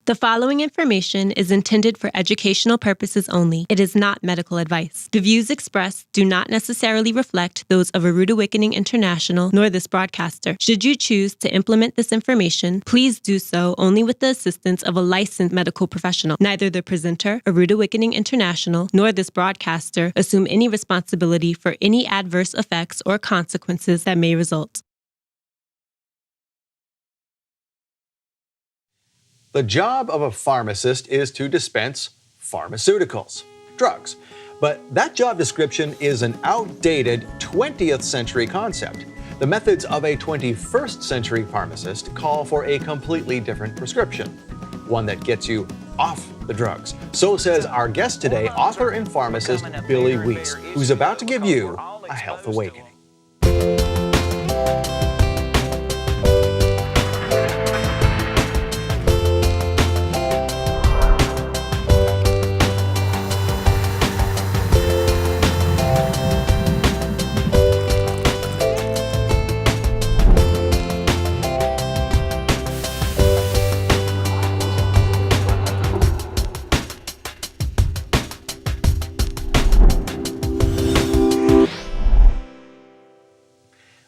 The following information is intended for educational purposes only. It is not medical advice. The views expressed do not necessarily reflect those of Rood Awakening International nor this broadcaster. Should you choose to implement this information, please do so only with the assistance of a licensed medical professional. Neither the presenter, Rood Awakening International, nor this broadcaster assume any responsibility for any adverse effects or consequences that may result. The job of a pharmacist is to dispense pharmaceuticals, drugs. But that job description is an outdated 20th century concept. The methods of a 21st century pharmacist call for a completely different prescription, one that gets you off the drugs. So says our guest today, author and pharmacist Billy Weiss, who's about to give you a health awakening.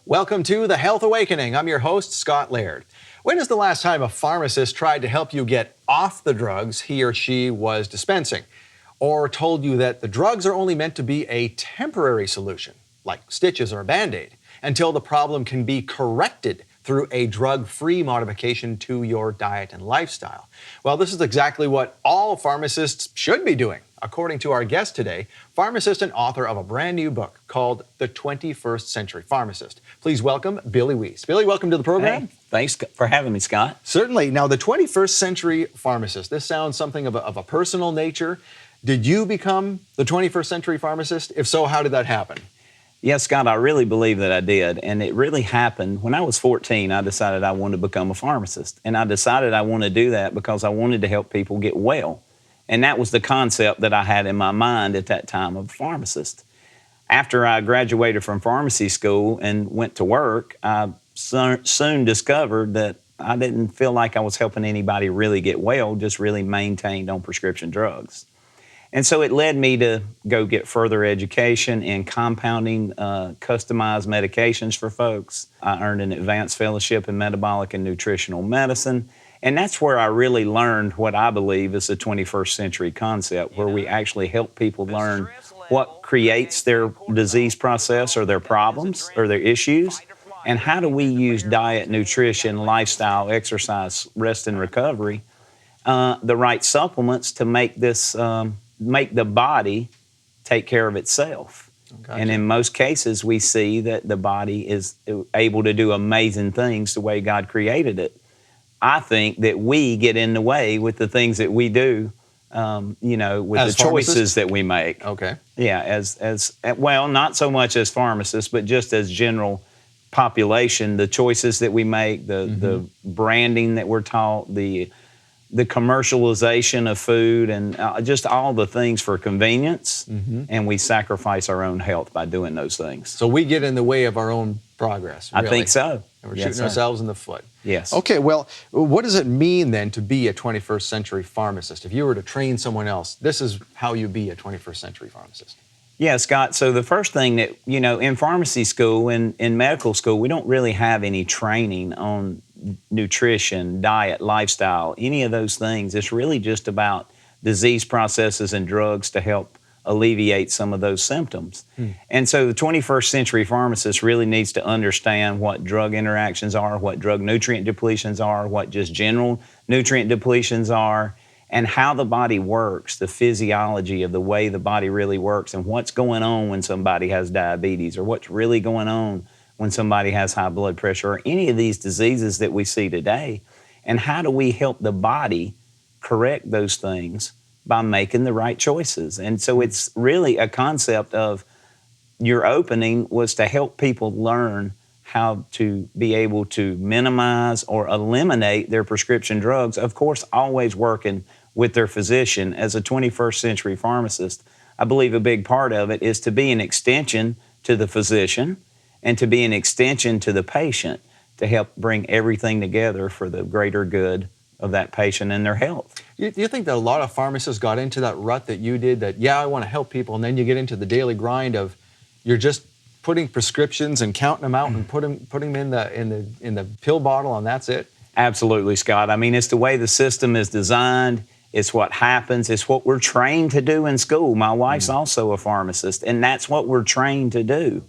Welcome to The Health Awakening. I'm your host, Scott Laird. When is the last time a pharmacist tried to help you get off the drugs he or she was dispensing? Or told you that the drugs are only meant to be a temporary solution, like stitches or a Band-Aid, until the problem can be corrected through a drug-free modification to your diet and lifestyle? Well, this is exactly what all pharmacists should be doing. According to our guest today, pharmacist and author of a brand new book called The 21st Century Pharmacist. Please welcome Billy Weiss. Billy, welcome to the program. Hey, thanks for having me, Scott. Certainly. Now, the 21st Century Pharmacist, this sounds something of a personal nature. Did you become the 21st Century Pharmacist? If so, how did that happen? Yes, Scott, I really believe that I did. And it really happened when I was 14. I decided I wanted to become a pharmacist. And I decided I wanted to do that because I wanted to help people get well. And that was the concept that I had in my mind at that time of a pharmacist. After I graduated from pharmacy school and went to work, I soon discovered that I didn't feel like I was helping anybody really get well, just really maintained on prescription drugs. And so it led me to go get further education in compounding customized medications for folks. I earned an advanced fellowship in metabolic and nutritional medicine. And that's where I really learned what I believe is the 21st century concept, where we actually help people learn what creates their disease process or their problems or their issues, and how do we use diet, nutrition, lifestyle, exercise, rest and recovery, the right supplements to make this, make the body take care of itself. Gotcha. And in most cases, we see that the body is able to do amazing things the way God created it. I think that we get in the way with the things that we do, you know, with as the choices that we make. Okay. Yeah, well, not so much as pharmacists, but just as general population, the choices that we make, the branding that we're taught, the commercialization of food, and just all the things for convenience, and we sacrifice our own health by doing those things. So we get in the way of our own progress, really. I think so. And we're shooting ourselves in the foot. Yes. Okay, well, what does it mean then to be a 21st century pharmacist? If you were to train someone else, this is how you be a 21st century pharmacist. Yeah, Scott, so the first thing that, you know, in pharmacy school and in medical school, we don't really have any training on nutrition, diet, lifestyle, any of those things. It's really just about disease processes and drugs to help alleviate some of those symptoms. And so the 21st century pharmacist really needs to understand what drug interactions are, what drug nutrient depletions are, what just general nutrient depletions are, and how the body works, the physiology of the way the body really works, and what's going on when somebody has diabetes, or what's really going on when somebody has high blood pressure, or any of these diseases that we see today, and how do we help the body correct those things by making the right choices. And so it's really a concept of your opening was to help people learn how to be able to minimize or eliminate their prescription drugs, of course, always working with their physician. As a 21st century pharmacist, I believe a big part of it is to be an extension to the physician and to be an extension to the patient to help bring everything together for the greater good of that patient and their health. Do you think that a lot of pharmacists got into that rut that you did, that, yeah, I want to help people, and then you get into the daily grind of you're just putting prescriptions and counting them out and putting them in the pill bottle, and that's it? Absolutely, Scott. I mean, it's the way the system is designed. It's what happens. It's what we're trained to do in school. My wife's also a pharmacist, and that's what we're trained to do.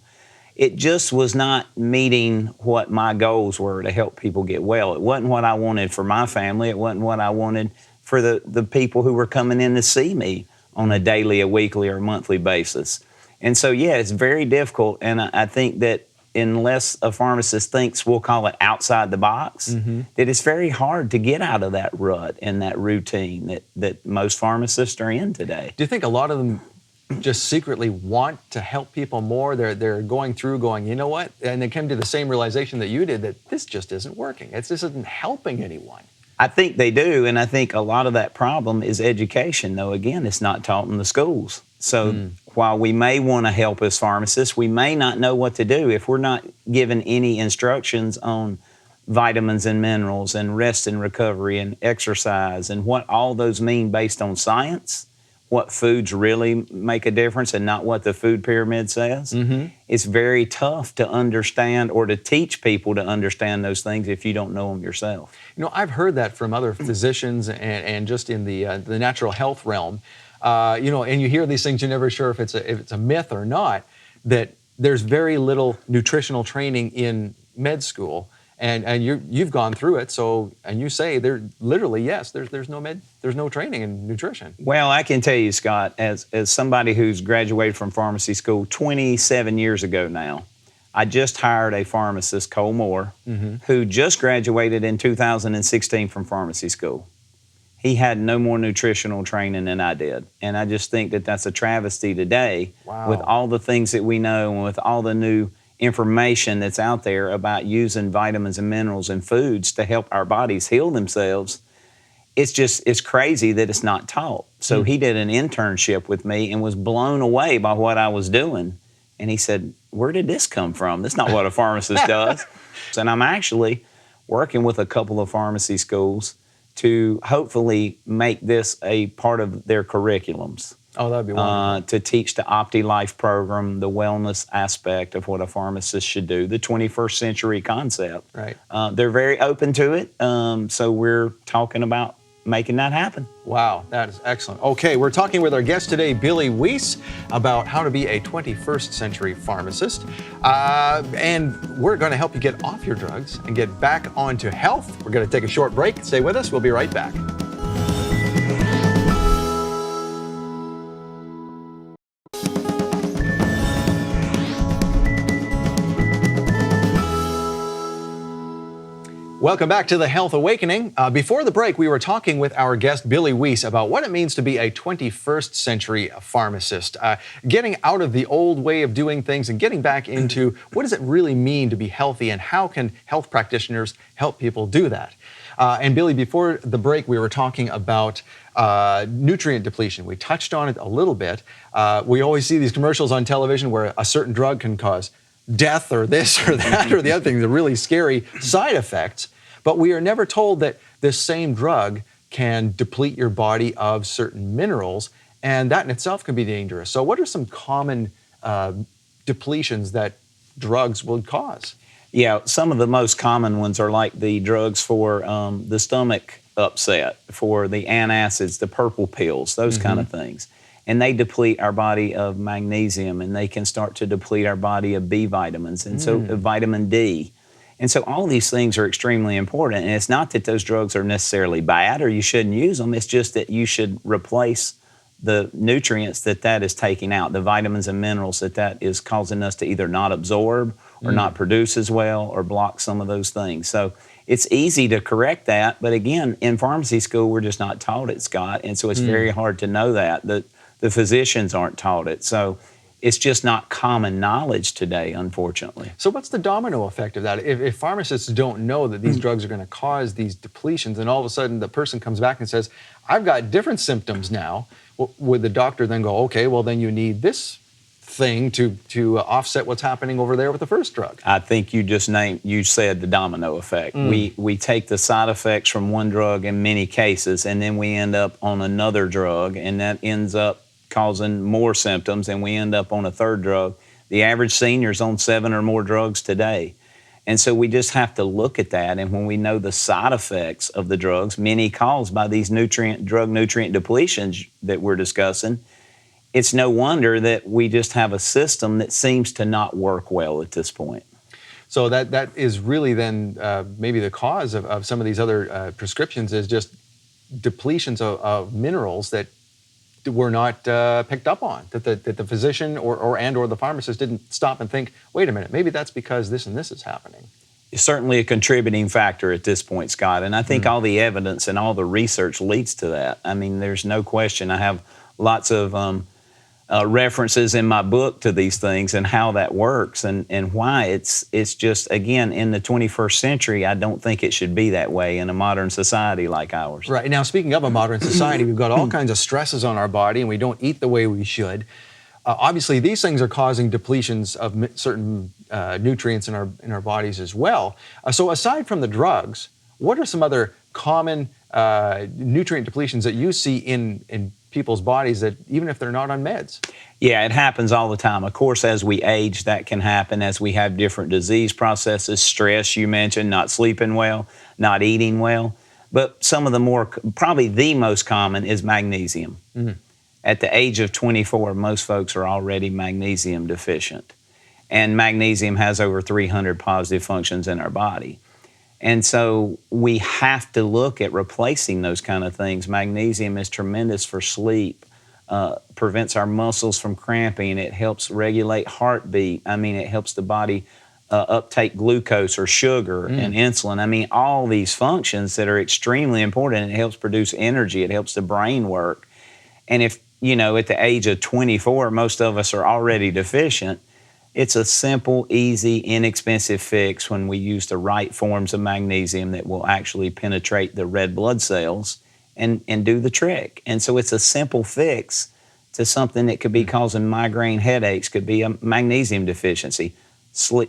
It just was not meeting what my goals were to help people get well. It wasn't what I wanted for my family. It wasn't what I wanted for the people who were coming in to see me on a daily, a weekly, or monthly basis. And so, yeah, it's very difficult, and I think that unless a pharmacist thinks, we'll call it outside the box, that it's very hard to get out of that rut and that routine that most pharmacists are in today. Do you think a lot of them just secretly want to help people more? They're going through going, you know what? And they came to the same realization that you did, that this just isn't working. This isn't helping anyone. I think they do, and I think a lot of that problem is education, though, again, it's not taught in the schools. So while we may want to help as pharmacists, we may not know what to do if we're not given any instructions on vitamins and minerals and rest and recovery and exercise and what all those mean based on science, what foods really make a difference and not what the food pyramid says. It's very tough to understand or to teach people to understand those things if you don't know them yourself. You know, I've heard that from other physicians and just in the natural health realm. You know, and you hear these things, you're never sure if it's a myth or not, that there's very little nutritional training in med school. And you've gone through it, so, and you say there literally, yes, there's no training in nutrition. Well, I can tell you, Scott, as somebody who's graduated from pharmacy school 27 years ago now, I just hired a pharmacist, Cole Moore, who just graduated in 2016 from pharmacy school. He had no more nutritional training than I did, and I just think that that's a travesty today. Wow. With all the things that we know and with all the new information that's out there about using vitamins and minerals and foods to help our bodies heal themselves. It's crazy that it's not taught. So he did an internship with me and was blown away by what I was doing. And he said, where did this come from? That's not what a pharmacist does. And I'm actually working with a couple of pharmacy schools to hopefully make this a part of their curriculums. Oh, that'd be wonderful. To teach the OptiLife program, the wellness aspect of what a pharmacist should do, the 21st century concept. Right. They're very open to it, so we're talking about making that happen. Wow, that is excellent. Okay, we're talking with our guest today, Billy Weiss, about how to be a 21st century pharmacist. And we're going to help you get off your drugs and get back onto health. We're going to take a short break. Stay with us. We'll be right back. Welcome back to the Health Awakening. Before the break, we were talking with our guest, Billy Weiss, about what it means to be a 21st century pharmacist, getting out of the old way of doing things and getting back into what does it really mean to be healthy and how can health practitioners help people do that. And Billy, before the break, we were talking about nutrient depletion. We touched on it a little bit. We always see these commercials on television where a certain drug can cause death or this or that or the other thing, the really scary side effects. But we are never told that this same drug can deplete your body of certain minerals, and that in itself can be dangerous. So what are some common depletions that drugs would cause? Yeah, some of the most common ones are like the drugs for the stomach upset, for the antacids, the purple pills, those kind of things. And they deplete our body of magnesium, and they can start to deplete our body of B vitamins, and so vitamin D. And so all these things are extremely important. And it's not that those drugs are necessarily bad or you shouldn't use them. It's just that you should replace the nutrients that is taking out, the vitamins and minerals that is causing us to either not absorb or not produce as well or block some of those things. So it's easy to correct that. But again, in pharmacy school, we're just not taught it, Scott. And so it's very hard to know that. The physicians aren't taught it. So it's just not common knowledge today, unfortunately. So what's the domino effect of that? If pharmacists don't know that these drugs are going to cause these depletions, and all of a sudden the person comes back and says, I've got different symptoms now, would the doctor then go, okay, well then you need this thing to offset what's happening over there with the first drug. I think you said the domino effect. We take the side effects from one drug in many cases, and then we end up on another drug, and that ends up causing more symptoms, and we end up on a third drug. The average senior is on 7 or more drugs today. And so we just have to look at that, and when we know the side effects of the drugs, many caused by these drug nutrient depletions that we're discussing, it's no wonder that we just have a system that seems to not work well at this point. So that is really then maybe the cause of some of these other prescriptions is just depletions of minerals that were not picked up on, that the physician or the pharmacist didn't stop and think, wait a minute, maybe that's because this and this is happening. It's certainly a contributing factor at this point, Scott, and I think all the evidence and all the research leads to that. I mean, there's no question. I have lots of references in my book to these things and how that works and why it's just, again, in the 21st century, I don't think it should be that way in a modern society like ours. Right. Now, speaking of a modern society, we've got all kinds of stresses on our body and we don't eat the way we should. Obviously, these things are causing depletions of certain nutrients in our bodies as well. So aside from the drugs, what are some other common nutrient depletions that you see in people's bodies that even if they're not on meds? Yeah, it happens all the time. Of course, as we age, that can happen as we have different disease processes, stress, you mentioned, not sleeping well, not eating well. But some of the probably the most common is magnesium. At the age of 24, most folks are already magnesium deficient. And magnesium has over 300 positive functions in our body. And so we have to look at replacing those kind of things. Magnesium is tremendous for sleep, prevents our muscles from cramping. It helps regulate heartbeat. I mean, it helps the body uptake glucose or sugar and insulin. I mean, all these functions that are extremely important. It helps produce energy. It helps the brain work. And if, at the age of 24, most of us are already deficient, it's a simple, easy, inexpensive fix when we use the right forms of magnesium that will actually penetrate the red blood cells and do the trick. And so it's a simple fix to something that could be causing migraine headaches, could be a magnesium deficiency,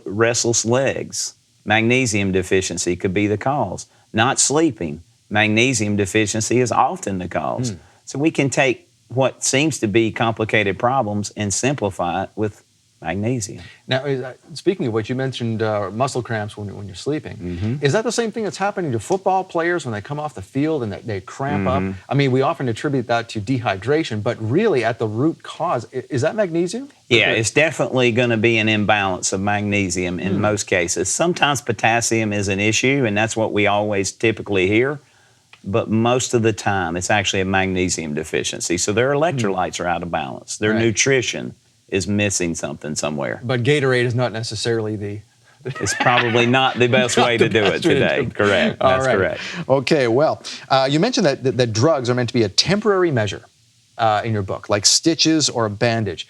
restless legs, magnesium deficiency could be the cause. Not sleeping, magnesium deficiency is often the cause. So we can take what seems to be complicated problems and simplify it with magnesium. Now, speaking of which, you mentioned muscle cramps when you're sleeping. Is that the same thing that's happening to football players when they come off the field and they cramp up? I mean, we often attribute that to dehydration, but really at the root cause, is that magnesium? Yeah, it's definitely going to be an imbalance of magnesium in most cases. Sometimes potassium is an issue, and that's what we always typically hear. But most of the time, it's actually a magnesium deficiency. So their electrolytes are out of balance. Their nutrition is missing something somewhere. But Gatorade is not necessarily It's probably not the best way to do it today. Correct. That's correct. Okay, well, you mentioned that drugs are meant to be a temporary measure in your book, like stitches or a bandage.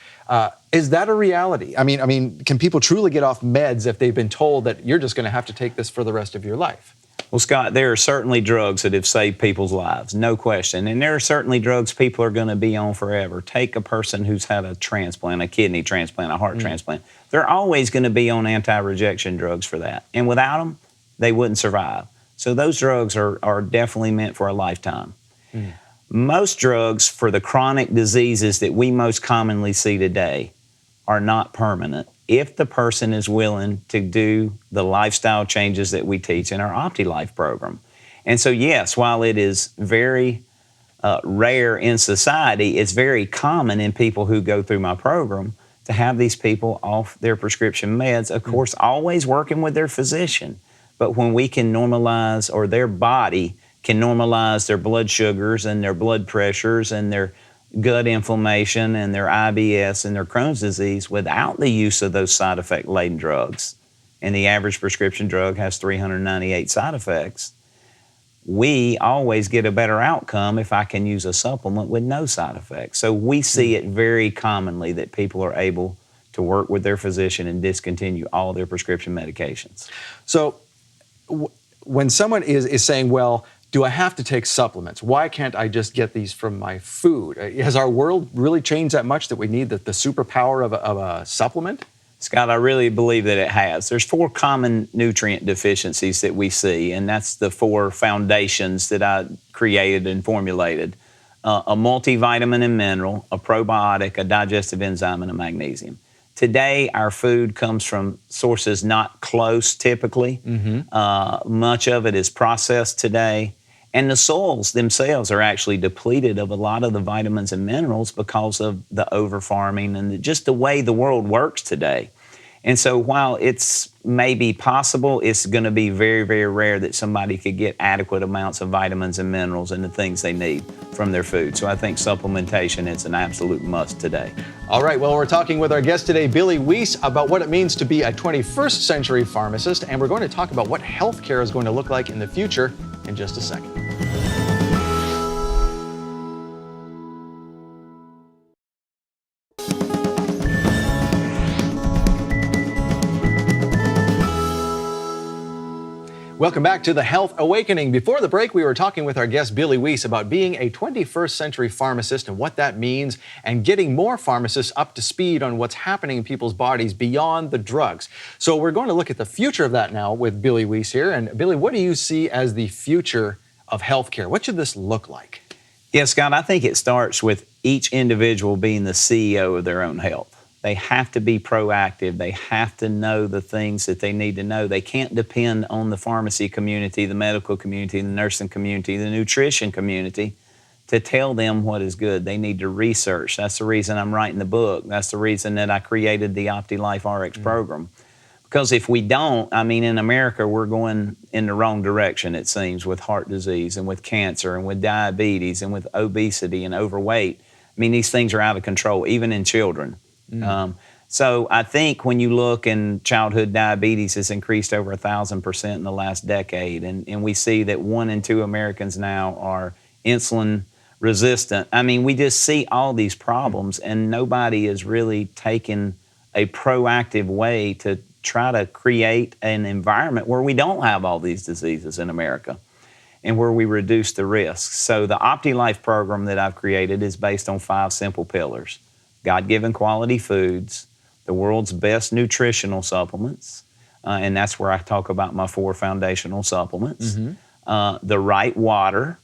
Is that a reality? I mean, can people truly get off meds if they've been told that you're just going to have to take this for the rest of your life? Well, Scott, there are certainly drugs that have saved people's lives, no question. And there are certainly drugs people are going to be on forever. Take a person who's had a transplant, a kidney transplant, a heart transplant. They're always going to be on anti-rejection drugs for that. And without them, they wouldn't survive. So those drugs are definitely meant for a lifetime. Most drugs for the chronic diseases that we most commonly see today are not permanent if the person is willing to do the lifestyle changes that we teach in our OptiLife program. And so, yes, while it is very rare in society, it's very common in people who go through my program to have these people off their prescription meds, of course, always working with their physician. But when we can normalize, or their body can normalize their blood sugars and their blood pressures and their gut inflammation and their IBS and their Crohn's disease without the use of those side effect-laden drugs, and the average prescription drug has 398 side effects, we always get a better outcome if I can use a supplement with no side effects. So we see it very commonly that people are able to work with their physician and discontinue all their prescription medications. So when someone is saying, well, do I have to take supplements? Why can't I just get these from my food? Has our world really changed that much that we need the superpower of a supplement? Scott, I really believe that it has. There's 4 common nutrient deficiencies that we see, and that's the 4 foundations that I created and formulated. A multivitamin and mineral, a probiotic, a digestive enzyme, and a magnesium. Today, our food comes from sources not close typically. Much of it is processed today. And the soils themselves are actually depleted of a lot of the vitamins and minerals because of the over-farming and just the way the world works today. And so while it's maybe possible, it's going to be very, very rare that somebody could get adequate amounts of vitamins and minerals and the things they need from their food. So I think supplementation is an absolute must today. All right, well, we're talking with our guest today, Billy Weiss, about what it means to be a 21st century pharmacist, and we're going to talk about what healthcare is going to look like in the future in just a second. Welcome back to The Health Awakening. Before the break, we were talking with our guest, Billy Weiss, about being a 21st century pharmacist and what that means, and getting more pharmacists up to speed on what's happening in people's bodies beyond the drugs. So we're going to look at the future of that now with Billy Weiss here. And Billy, what do you see as the future of healthcare? What should this look like? Yeah, Scott, I think it starts with each individual being the CEO of their own health. They have to be proactive. They have to know the things that they need to know. They can't depend on the pharmacy community, the medical community, the nursing community, the nutrition community to tell them what is good. They need to research. That's the reason I'm writing the book. That's the reason that I created the OptiLife RX program. Because if we don't, I mean, in America, we're going in the wrong direction, it seems, with heart disease and with cancer and with diabetes and with obesity and overweight. I mean, these things are out of control, even in children. So I think when you look, and childhood diabetes has increased over 1,000% in the last decade, and we see that 1 in 2 Americans now are insulin resistant. I mean, we just see all these problems, and nobody is really taking a proactive way to try to create an environment where we don't have all these diseases in America and where we reduce the risks. So the OptiLife program that I've created is based on 5 simple pillars: God-given quality foods, the world's best nutritional supplements, and that's where I talk about my 4 foundational supplements, the right water,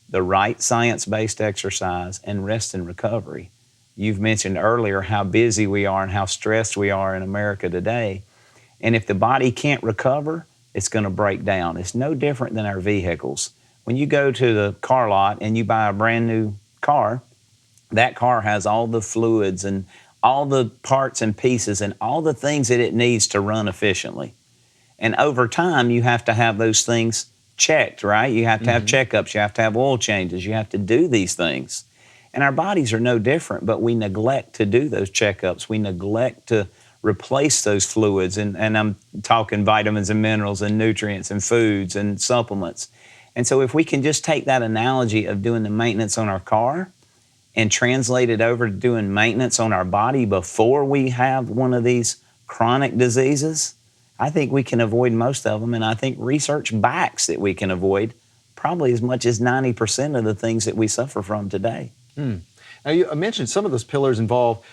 the right science-based exercise, and rest and recovery. You've mentioned earlier how busy we are and how stressed we are in America today, and if the body can't recover, it's going to break down. It's no different than our vehicles. When you go to the car lot and you buy a brand new car, that car has all the fluids and all the parts and pieces and all the things that it needs to run efficiently. And over time, you have to have those things checked, right? You have to have checkups. You have to have oil changes. You have to do these things. And our bodies are no different, but we neglect to do those checkups. We neglect to replace those fluids. And I'm talking vitamins and minerals and nutrients and foods and supplements. And so if we can just take that analogy of doing the maintenance on our car and translate it over to doing maintenance on our body before we have one of these chronic diseases, I think we can avoid most of them, and I think research backs that we can avoid probably as much as 90% of the things that we suffer from today. Now, you mentioned some of those pillars involve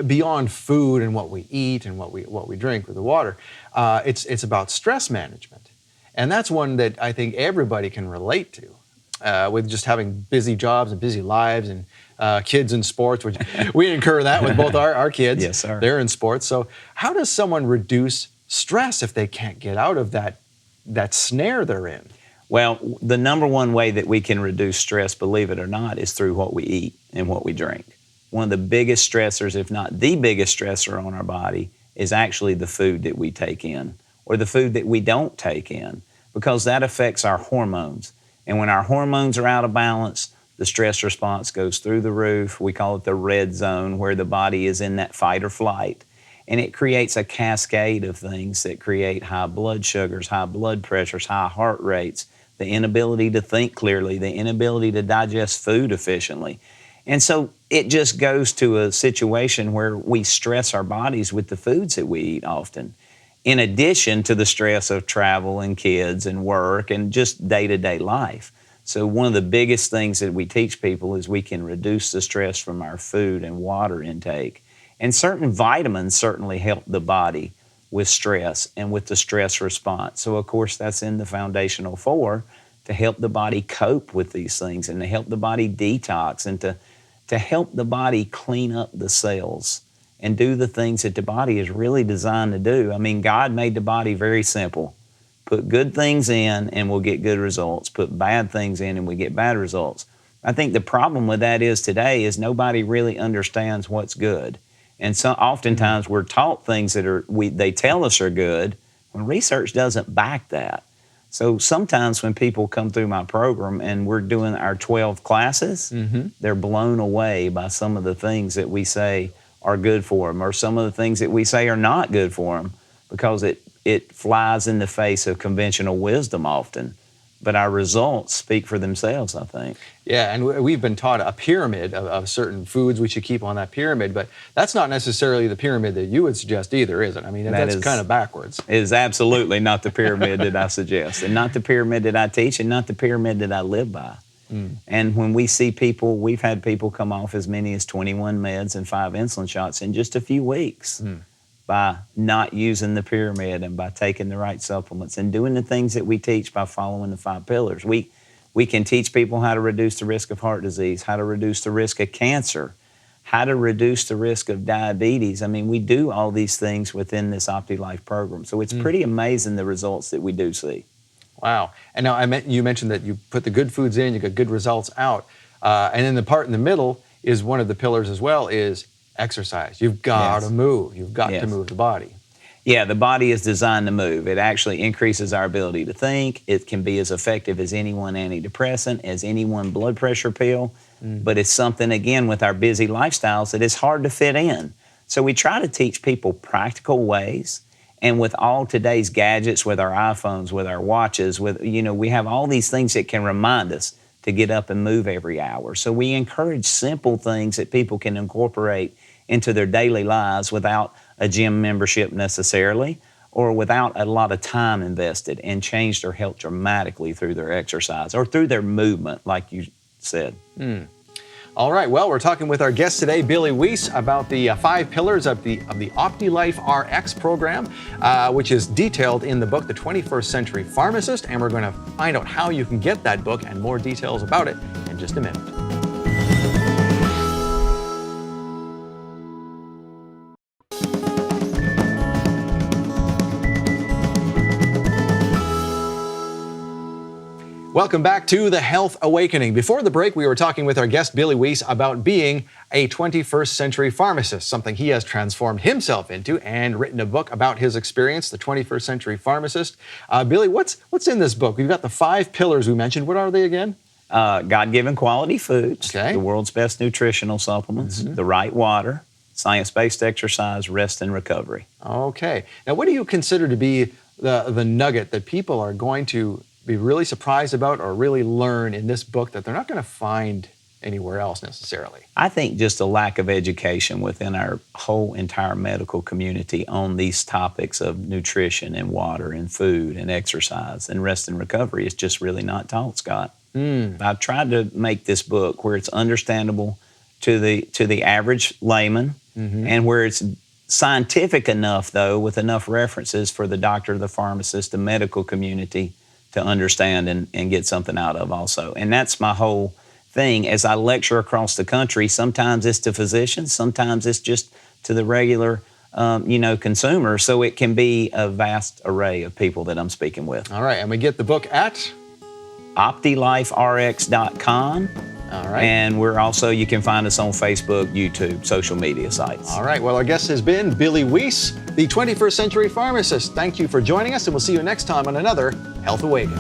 beyond food and what we eat and what we drink with the water. It's about stress management, and that's one that I think everybody can relate to, with just having busy jobs and busy lives and kids in sports, which we incur that with both our kids. Yes, sir. They're in sports. So how does someone reduce stress if they can't get out of that snare they're in? Well, the number one way that we can reduce stress, believe it or not, is through what we eat and what we drink. One of the biggest stressors, if not the biggest stressor on our body, is actually the food that we take in or the food that we don't take in, because that affects our hormones. And when our hormones are out of balance, the stress response goes through the roof. We call it the red zone, where the body is in that fight or flight. And it creates a cascade of things that create high blood sugars, high blood pressures, high heart rates, the inability to think clearly, the inability to digest food efficiently. And so it just goes to a situation where we stress our bodies with the foods that we eat often, in addition to the stress of travel and kids and work and just day-to-day life. So one of the biggest things that we teach people is we can reduce the stress from our food and water intake. And certain vitamins certainly help the body with stress and with the stress response. So of course that's in the foundational 4 to help the body cope with these things and to help the body detox and to help the body clean up the cells and do the things that the body is really designed to do. I mean, God made the body very simple. Put good things in and we'll get good results. Put bad things in and we get bad results. I think the problem with that is today is nobody really understands what's good. And so oftentimes we're taught things that they tell us are good when research doesn't back that. So sometimes when people come through my program and we're doing our 12 classes, they're blown away by some of the things that we say are good for them or some of the things that we say are not good for them because it flies in the face of conventional wisdom often. But our results speak for themselves, I think. Yeah, and we've been taught a pyramid of certain foods we should keep on that pyramid, but that's not necessarily the pyramid that you would suggest either, is it? I mean, that's kind of backwards. It is absolutely not the pyramid that I suggest, and not the pyramid that I teach, and not the pyramid that I live by. And when we see people, we've had people come off as many as 21 meds and 5 insulin shots in just a few weeks. By not using the pyramid and by taking the right supplements and doing the things that we teach by following the 5 pillars. We can teach people how to reduce the risk of heart disease, how to reduce the risk of cancer, how to reduce the risk of diabetes. I mean, we do all these things within this OptiLife program. So it's pretty amazing the results that we do see. Wow. And now you mentioned that you put the good foods in, you get good results out. And then the part in the middle is one of the pillars as well is exercise. You've got to move. You've got to move the body. Yeah, the body is designed to move. It actually increases our ability to think. It can be as effective as any one antidepressant, as any one blood pressure pill. But it's something, again, with our busy lifestyles that is hard to fit in. So we try to teach people practical ways. And with all today's gadgets, with our iPhones, with our watches, we have all these things that can remind us to get up and move every hour. So we encourage simple things that people can incorporate into their daily lives without a gym membership necessarily or without a lot of time invested and change their health dramatically through their exercise or through their movement, like you said. All right, well, we're talking with our guest today, Billy Weiss, about the 5 pillars of the OptiLife RX program, which is detailed in the book, The 21st Century Pharmacist, and we're going to find out how you can get that book and more details about it in just a minute. Welcome back to The Health Awakening. Before the break, we were talking with our guest, Billy Weiss, about being a 21st century pharmacist, something he has transformed himself into and written a book about his experience, The 21st Century Pharmacist. Billy, what's in this book? We've got the 5 pillars we mentioned. What are they again? God-given quality foods, okay. The world's best nutritional supplements, the right water, science-based exercise, rest and recovery. Okay. Now, what do you consider to be the nugget that people are going to be really surprised about or really learn in this book that they're not going to find anywhere else necessarily? I think just a lack of education within our whole entire medical community on these topics of nutrition and water and food and exercise and rest and recovery is just really not taught, Scott. I've tried to make this book where it's understandable to the average layman and where it's scientific enough, though, with enough references for the doctor, the pharmacist, the medical community to understand and get something out of also. And that's my whole thing. As I lecture across the country, sometimes it's to physicians, sometimes it's just to the regular consumer. So it can be a vast array of people that I'm speaking with. All right, and we get the book at? OptiLifeRx.com. All right. And you can find us on Facebook, YouTube, social media sites. All right. Well, our guest has been Billy Weiss, the 21st Century Pharmacist. Thank you for joining us, and we'll see you next time on another Health Awakening.